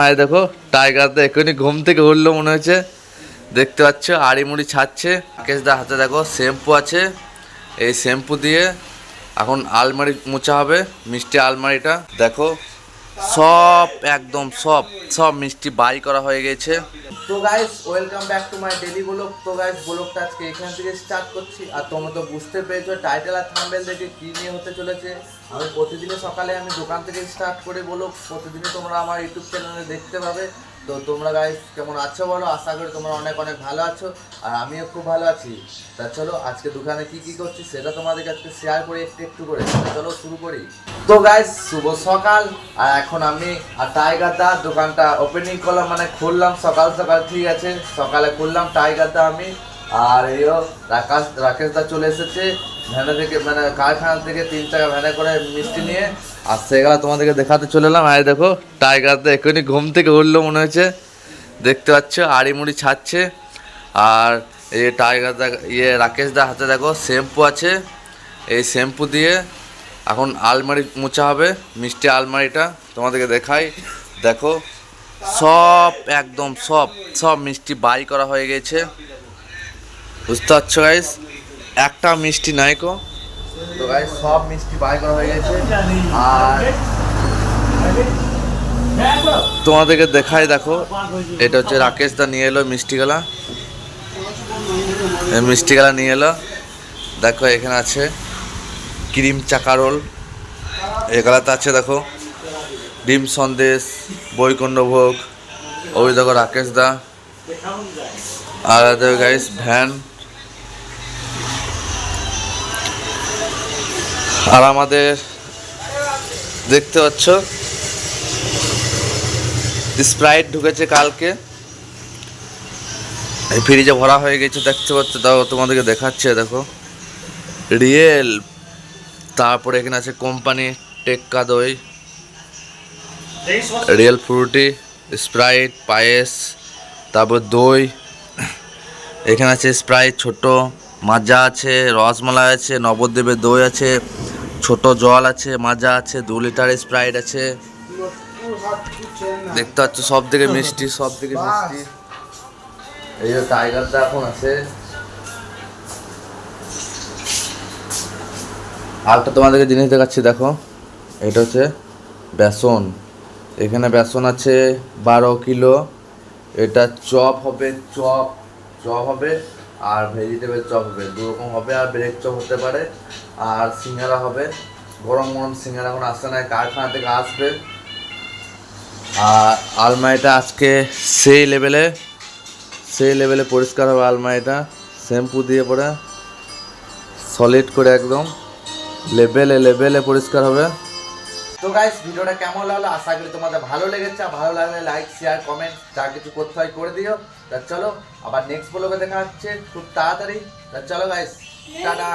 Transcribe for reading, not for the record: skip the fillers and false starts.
আর দেখো টাইগার দা এখনই ঘুম থেকে উঠলো মনে হচ্ছে, দেখতে পাচ্ছ আড়ি মুড়ি ছাড়ছে। রাকেশদার হাতে দেখো শ্যাম্পু আছে, এই শ্যাম্পু দিয়ে এখন আলমারি মোছা হবে, মিষ্টি আলমারিটা দেখো সব একদম সব সব মিষ্টি বাই করা হয়ে গেছে। তো guys welcome back to my daily blog. তো গাইস ব্লগটা আজকে এখান থেকে স্টার্ট করছি। আর তোমরা তো বুঝতে পেরেছো টাইটেল আর থাম্বনেল দেখে কী নিয়ে হতে চলেছে। আমি প্রতিদিনের সকালে আমি দোকান থেকে স্টার্ট করে ব্লগ প্রতিদিনই তোমরা আমার ইউটিউব চ্যানেলে দেখতে পাবে। তো তোমরা গাইস কেমন আছো বলো, আশা করি তোমরা অনেক অনেক ভালো আছো, আর আমিও খুব ভালো আছি। তা চলো আজকে দোকানে কি কি করছি সেটা তোমাদেরকে আজকে শেয়ার করি একটু একটু করে। চলো শুরু করি। তো গাইস শুভ সকাল, আর এখন আমি আর টাইগার দা দোকানটা ওপেনিং করলাম, মানে খুললাম সকাল সকাল। ঠিক আছে, সকালে খুললাম টাইগার দা আমি, আর এইও রাকেশ দা চলে এসেছে ভ্যানে থেকে, মানে কারখানা থেকে 3 টাকা ভ্যানে করে মিষ্টি নিয়ে। আর সেগুলো তোমাদেরকে দেখাতে চলে এলাম। আর দেখো টাইগার দা এখনই ঘুম থেকে উঠলো মনে হচ্ছে, দেখতে পাচ্ছ আড়ি মুড়ি ছাড়ছে। আর এই টাইগার দা রাকেশ দা হাতে দেখো শ্যাম্পু আছে, এই শ্যাম্পু দিয়ে এখন আলমারি মোছা হবে, মিষ্টি আলমারিটা তোমাদেরকে দেখাই। দেখো সব একদম সব সব মিষ্টি বাই করা হয়ে গেছে, বুঝতে পারছো গাইস, একটা মিষ্টি নাই কো। তো গাইস সব মিষ্টি বাই করা হয়ে গেছে। আর তোমাদেরকে দেখাই, দেখো এটা হচ্ছে রাকেশ দা নিয়ে এলো মিষ্টিগুলা, মিষ্টিগুলা নিয়ে এলো। দেখো এখানে আছে ক্রিম চাকা রোল, এগুলাতে আছে দেখো ডিম সন্দেশ, বৈকুণ্ঠভোগ। ওই দেখো রাকেশ দা, আর দেখো গাইস ভ্যান। আর আমাদের দেখতে পাচ্ছ স্প্রাইট ঢুকেছে কালকে, এই ফ্রিজে ভরা হয়ে গেছে দেখতে পাচ্ছ। তাও তোমাদেরকে দেখাচ্ছে দেখো রিয়েল। তারপরে এখানে আছে কোম্পানি টেক্কা দই, রিয়েল ফ্রুটি, স্প্রাইট, পায়েস, তারপর দই। এখানে আছে স্প্রাইট ছোট, মাজা আছে, রসমালাই আছে, নবদ্বীপের দই আছে, ছোট জল আছে, মাজা আছে, 2 লিটার স্প্রাইট আছে। দেখতে পাচ্ছ সব থেকে মিষ্টি, সব থেকে মিষ্টি। এই যে টাইগারটা এখন আছে। আরেকটা তোমাদেরকে জিনিস দেখাচ্ছি দেখো, এটা হচ্ছে বেসন। এখানে বেসন আছে 12 কিলো। এটা চপ হবে, চপ হবে, আর ভেজিটেবল চপ হবে, 2 রকম হবে। আর ব্রেড চপ হতে পারে, আর সিঙ্গারা হবে। গরম গরম সিঙ্গারা এখন আসছে না, কারখানা থেকে আসবে। আর আলমারিটা আজকে সেই লেভেলে পরিষ্কার হবে আলমারিটা, শ্যাম্পু দিয়ে পরে সলিড করে একদম লেভেলে পরিষ্কার হবে। তো গাইস ভিডিওটা কেমন লাগলো, আশা করি তোমাদের ভালো লেগেছে। ভালো লাগলে লাইক শেয়ার কমেন্ট যা কিছু করতে হয় করে দিও। তা চলো আবার নেক্সট ব্লগে দেখা হচ্ছে খুব তাড়াতাড়ি। তা চলো গাইস, টাটা।